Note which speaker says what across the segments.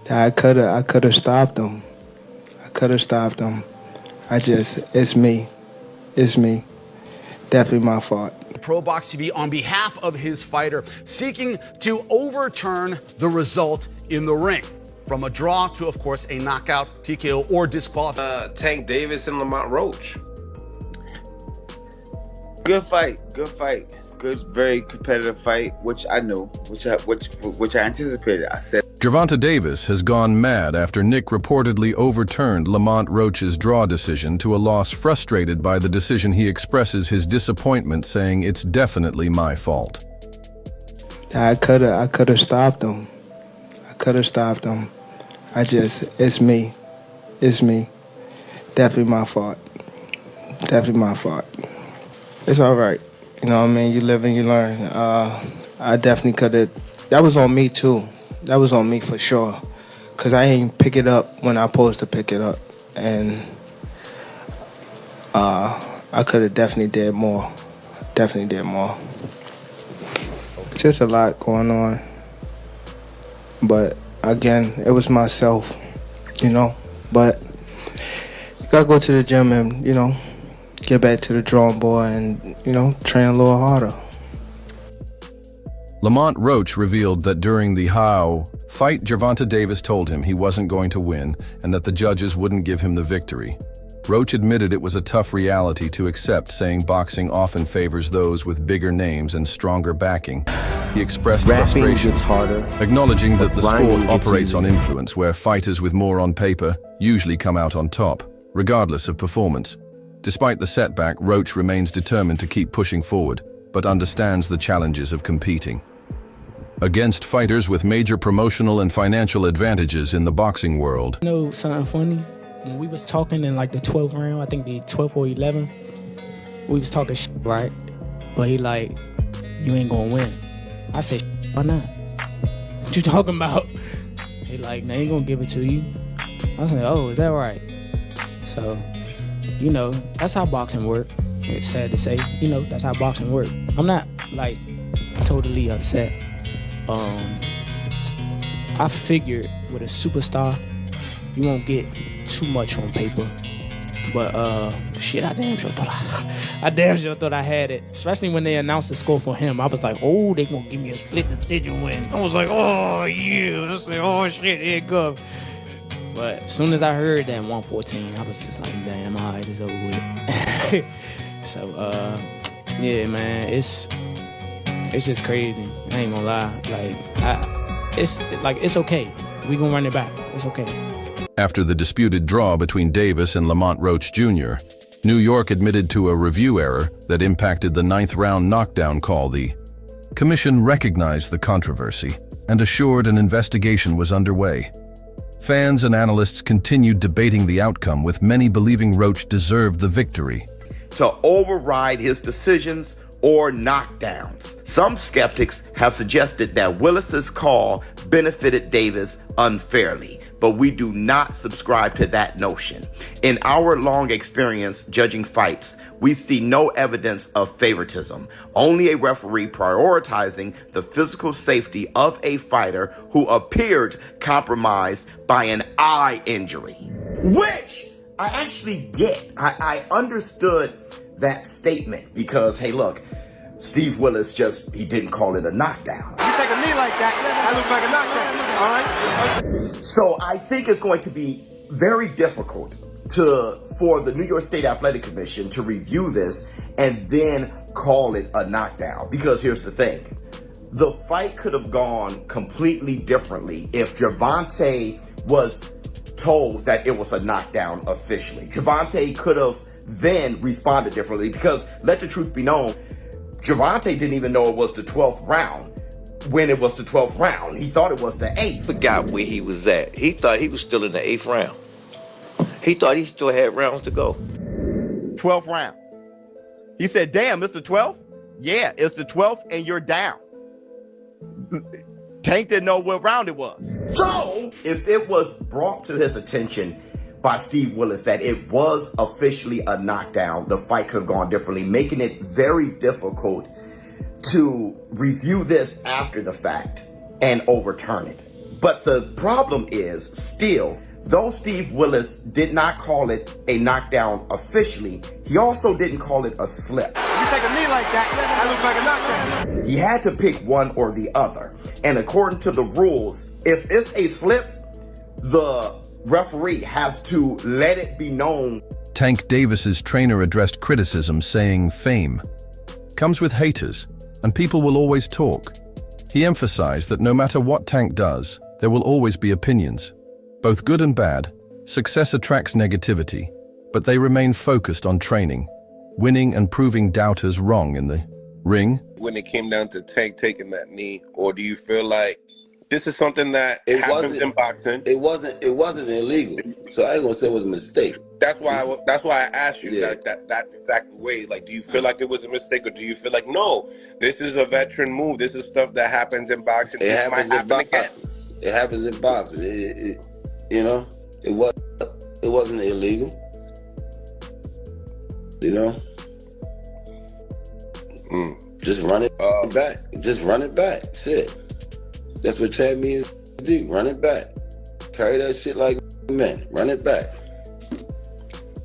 Speaker 1: I could have stopped him. I could have stopped him. It's me. It's me. Definitely my fault.
Speaker 2: Pro Box TV on behalf of his fighter, seeking to overturn the result in the ring. From a draw to, of course, a knockout, TKO, or disqualification.
Speaker 3: Tank Davis and Lamont Roach. Good fight. Good fight. Good, very competitive fight, which I knew, which I anticipated. I said.
Speaker 4: Gervonta Davis has gone mad after Nick reportedly overturned Lamont Roach's draw decision to a loss. Frustrated by the decision, he expresses his disappointment, saying, "It's definitely my fault."
Speaker 1: I could have stopped him. I could have stopped him. It's me. It's me. Definitely my fault. Definitely my fault. It's all right. You know what I mean? You live and you learn. I definitely could have. That was on me too. That was on me for sure. Because I ain't pick it up when I supposed to pick it up. And I could have definitely did more. Definitely did more. Just a lot going on. But again, it was myself, you know. But you gotta go to the gym and, you know, get back to the drawing board and, you know, train a little harder.
Speaker 4: Lamont Roach revealed that during the fight, Gervonta Davis told him he wasn't going to win and that the judges wouldn't give him the victory. Roach admitted it was a tough reality to accept, saying boxing often favors those with bigger names and stronger backing. He expressed frustration, acknowledging that the sport operates on influence, where fighters with more on paper usually come out on top, regardless of performance. Despite the setback, Roach remains determined to keep pushing forward, but understands the challenges of competing against fighters with major promotional and financial advantages in the boxing world.
Speaker 5: You know something funny? When we was talking in like the 12th round, I think the 12th or 11th, we was talking shit, right? But he like, you ain't gonna win. I said, why not? What you talking about? He like, they ain't gonna give it to you. I said, oh, is that right? So, you know, that's how boxing work. It's sad to say, you know, that's how boxing work. I'm not like totally upset. I figured with a superstar, you won't get too much on paper. But shit, I damn sure thought I had it. Especially when they announced the score for him. I was like, oh, they gonna give me a split decision win. I was like, oh yeah. I said, oh shit, here it goes. But as soon as I heard that 114, I was just like, damn, all right, it's over with. So yeah, man, it's just crazy. I ain't gonna lie. It's okay. We gonna run it back. It's okay.
Speaker 4: After the disputed draw between Davis and Lamont Roach Jr., New York admitted to a review error that impacted the 9th round knockdown call. The commission recognized the controversy and assured an investigation was underway. Fans and analysts continued debating the outcome, with many believing Roach deserved the victory.
Speaker 6: To override his decisions or knockdowns. Some skeptics have suggested that Willis's call benefited Davis unfairly, but we do not subscribe to that notion. In our long experience judging fights, we see no evidence of favoritism, only a referee prioritizing the physical safety of a fighter who appeared compromised by an eye injury. Which I actually get. I understood that statement because, hey, look, Steve Willis he didn't call it a knockdown.
Speaker 3: You take a knee like that, that looks like a knockdown. All right?
Speaker 6: So I think it's going to be very difficult for the New York State Athletic Commission to review this and then call it a knockdown. Because here's the thing. The fight could have gone completely differently if Gervonta was told that it was a knockdown officially. Gervonta could have then responded differently, because let the truth be known, Gervonta didn't even know it was the 12th round when it was the 12th round. He thought it was the 8th.
Speaker 7: Forgot where he was at. He thought he was still in the 8th round. He thought he still had rounds to go.
Speaker 6: 12th round. He said, damn, it's the 12th? Yeah, it's the 12th and you're down. Tank didn't know what round it was. So, if it was brought to his attention by Steve Willis that it was officially a knockdown, the fight could have gone differently, making it very difficult to review this after the fact and overturn it. But the problem is, still, though Steve Willis did not call it a knockdown officially, he also didn't call it a slip.
Speaker 8: If you take a knee like that looks like a knockdown.
Speaker 6: He had to pick one or the other. And according to the rules, if it's a slip, the referee has to let it be known.
Speaker 4: Tank Davis's trainer addressed criticism, saying fame comes with haters, and people will always talk. He emphasized that no matter what Tank does, there will always be opinions. Both good and bad, success attracts negativity, but they remain focused on training, winning and proving doubters wrong in the ring.
Speaker 9: When it came down to Tank taking that knee, or do you feel like this is something that happens in boxing?
Speaker 10: It wasn't illegal, so I ain't gonna say it was a mistake.
Speaker 9: That's why I asked you that exact way. Like, do you feel like it was a mistake, or do you feel like, no, this is a veteran move? This is stuff that happens in boxing.
Speaker 10: It happens in boxing. It happens in boxing. You know, it wasn't illegal. You know, just run it back. Just run it back. That's it. That's what champions do. Run it back. Carry that shit like men. Run it back.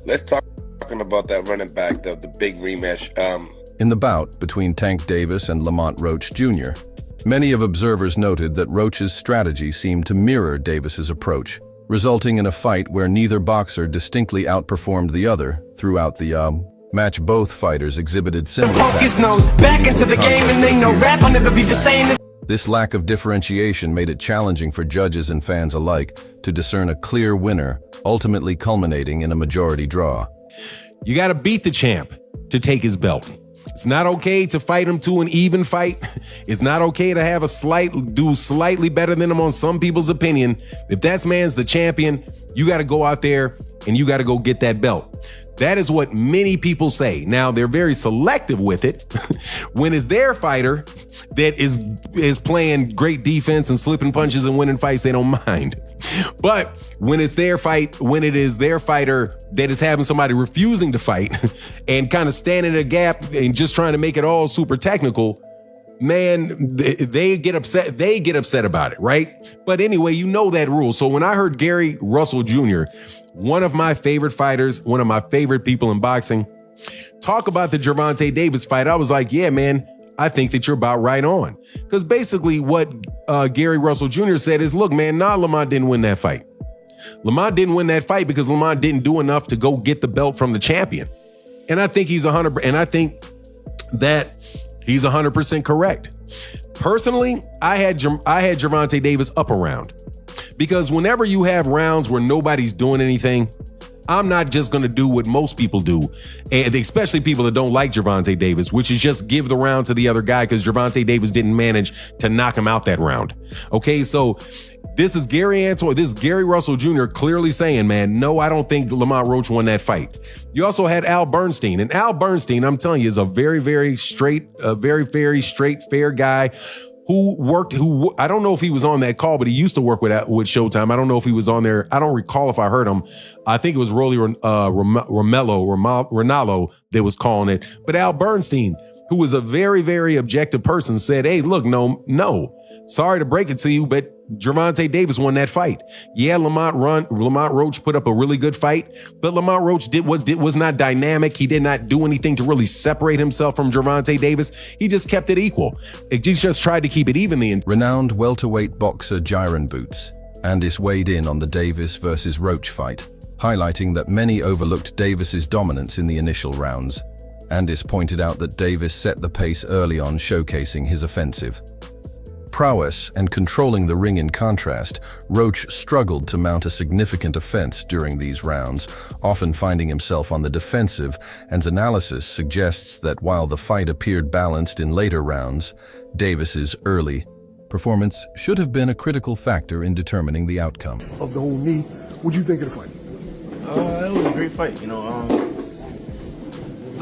Speaker 9: Let's talking about that running back, the big rematch.
Speaker 4: In the bout between Tank Davis and Lamont Roach Jr., many of observers noted that Roach's strategy seemed to mirror Davis's approach, resulting in a fight where neither boxer distinctly outperformed the other throughout the match. Both fighters exhibited similar tactics.
Speaker 11: Back into the game and they know rap will never be the same.
Speaker 4: This lack of differentiation made it challenging for judges and fans alike to discern a clear winner, ultimately culminating in a majority draw.
Speaker 12: You got to beat the champ to take his belt. It's not okay to fight him to an even fight. It's not okay to have do slightly better than him on some people's opinion. If that man's the champion, you got to go out there and you got to go get that belt. That is what many people say. Now, they're very selective with it. When it's their fighter that is playing great defense and slipping punches and winning fights, they don't mind. But when it's their fight, when it is their fighter that is having somebody refusing to fight and kind of standing in a gap and just trying to make it all super technical, man, they get upset. They get upset about it, right? But anyway, you know that rule. So when I heard Gary Russell Jr., one of my favorite fighters, one of my favorite people in boxing, talk about the Gervonta Davis fight, I was like, yeah, man, I think that you're about right on. Because basically what Gary Russell Jr. said is, look, man, Lamont didn't win that fight. Lamont didn't win that fight because Lamont didn't do enough to go get the belt from the champion. And I think he's 100%, and I think that he's 100% correct. Personally, I had Gervonta Davis up a round. Because whenever you have rounds where nobody's doing anything, I'm not just going to do what most people do, and especially people that don't like Gervonta Davis, which is just give the round to the other guy because Gervonta Davis didn't manage to knock him out that round. Okay, so this is Gary Russell Jr. clearly saying, man, no, I don't think Lamont Roach won that fight. You also had Al Bernstein, and Al Bernstein, I'm telling you, is a very, very straight, fair guy. Who I don't know if he was on that call, but he used to work with Showtime. I don't know if he was on there. I don't recall if I heard him. I think it was Rolly Ronaldo that was calling it. But Al Bernstein, who was a very, very objective person, said, hey, look, no, sorry to break it to you, but Gervonta Davis won that fight. Yeah, Lamont Roach put up a really good fight, but Lamont Roach was not dynamic. He did not do anything to really separate himself from Gervonta Davis. He just kept it equal. He just tried to keep it evenly.
Speaker 4: Renowned welterweight boxer Jiren Boots, Andis weighed in on the Davis versus Roach fight, highlighting that many overlooked Davis's dominance in the initial rounds. Andis pointed out that Davis set the pace early on, showcasing his offensive prowess and controlling the ring. In contrast, Roach struggled to mount a significant offense during these rounds, often finding himself on the defensive, and analysis suggests that while the fight appeared balanced in later rounds, Davis's early performance should have been a critical factor in determining the outcome.
Speaker 13: Of the whole knee, what'd you think of the fight?
Speaker 5: It was a great fight,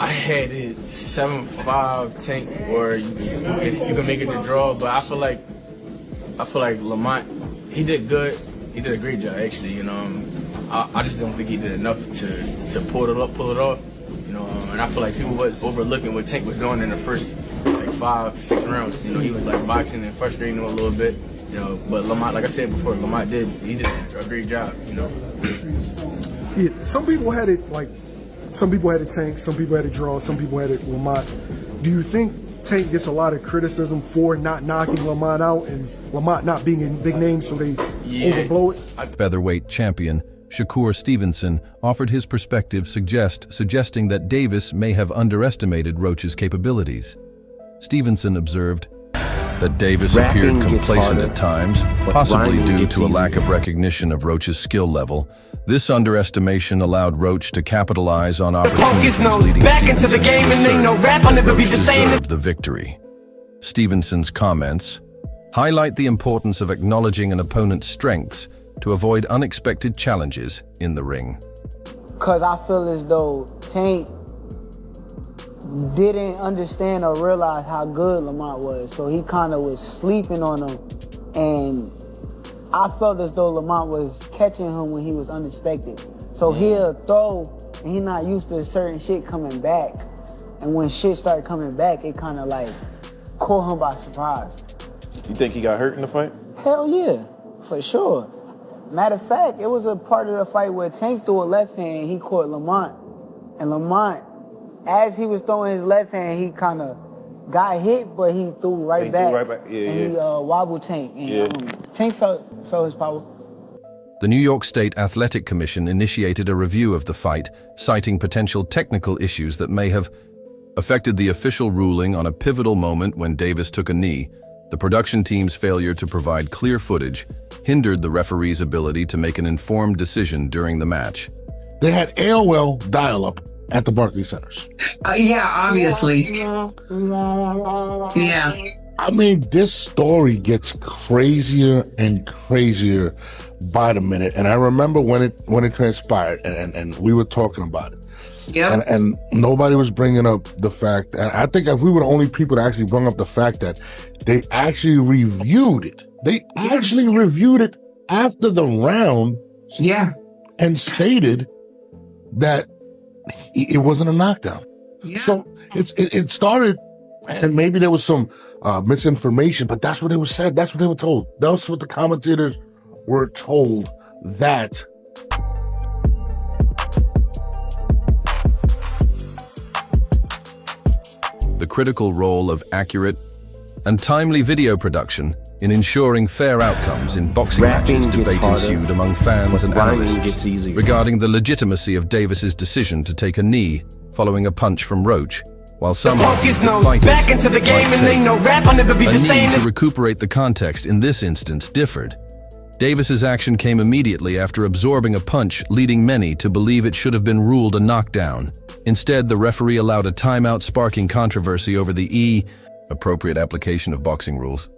Speaker 5: I had it 7-5 Tank, or you can make it a draw, but I feel like Lamont, he did good. He did a great job, actually. I just don't think he did enough to pull it off. And I feel like people was overlooking what Tank was doing in the first 5-6 rounds. He was boxing and frustrating him a little bit. You know, but Lamont, like I said before, Lamont did a great job, you know.
Speaker 13: Yeah, some people had it Tank, some people had it Draw, some people had it Lamont. Do you think Tank gets a lot of criticism for not knocking Lamont out and Lamont not being a big name, so they overblow it?
Speaker 4: Featherweight champion Shakur Stevenson offered his perspective, suggesting that Davis may have underestimated Roach's capabilities. Stevenson observed that Davis appeared complacent at times, possibly due to a lack of recognition of Roach's skill level. This underestimation allowed Roach to capitalize on opportunities, leading Stevenson to assert that Roach deserved the victory. Stevenson's comments highlight the importance of acknowledging an opponent's strengths to avoid unexpected challenges in the ring.
Speaker 14: Because I feel as though Tank didn't understand or realize how good Lamont was, so he kind of was sleeping on him, and I felt as though Lamont was catching him when he was unexpected. So he'll throw, and he's not used to certain shit coming back, and when shit started coming back, it kind of like caught him by surprise.
Speaker 15: You think he got hurt in the fight?
Speaker 14: Hell yeah, for sure. Matter of fact, it was a part of the fight where Tank threw a left hand, he caught Lamont, and Lamont, as he was throwing his left hand, he kind of got hit, but he threw right back. He wobbled Tank. And, Tank felt his power.
Speaker 4: The New York State Athletic Commission initiated a review of the fight, citing potential technical issues that may have affected the official ruling on a pivotal moment when Davis took a knee. The production team's failure to provide clear footage hindered the referee's ability to make an informed decision during the match.
Speaker 16: They had AOL dial-up at the Barclays Centers.
Speaker 17: Yeah, obviously. Yeah.
Speaker 16: I mean, this story gets crazier and crazier by the minute. And I remember when it transpired, and we were talking about it.
Speaker 17: Yeah.
Speaker 16: And nobody was bringing up the fact, and I think if we were the only people that actually brought up the fact that they actually reviewed it. They actually reviewed it after the round.
Speaker 17: Yeah.
Speaker 16: And stated that it wasn't a knockdown.
Speaker 17: Yeah.
Speaker 16: So it started, and maybe there was some misinformation, but that's what it was said. That's what they were told. That's what the commentators were told, that
Speaker 4: the critical role of accurate and timely video production in ensuring fair outcomes in boxing matches. Debate ensued among fans and analysts regarding the legitimacy of Davis's decision to take a knee following a punch from Roach, while some argued that fighters might take a knee to recuperate. The context in this instance differed. Davis's action came immediately after absorbing a punch, leading many to believe it should have been ruled a knockdown. Instead, the referee allowed a timeout, sparking controversy over the appropriate application of boxing rules.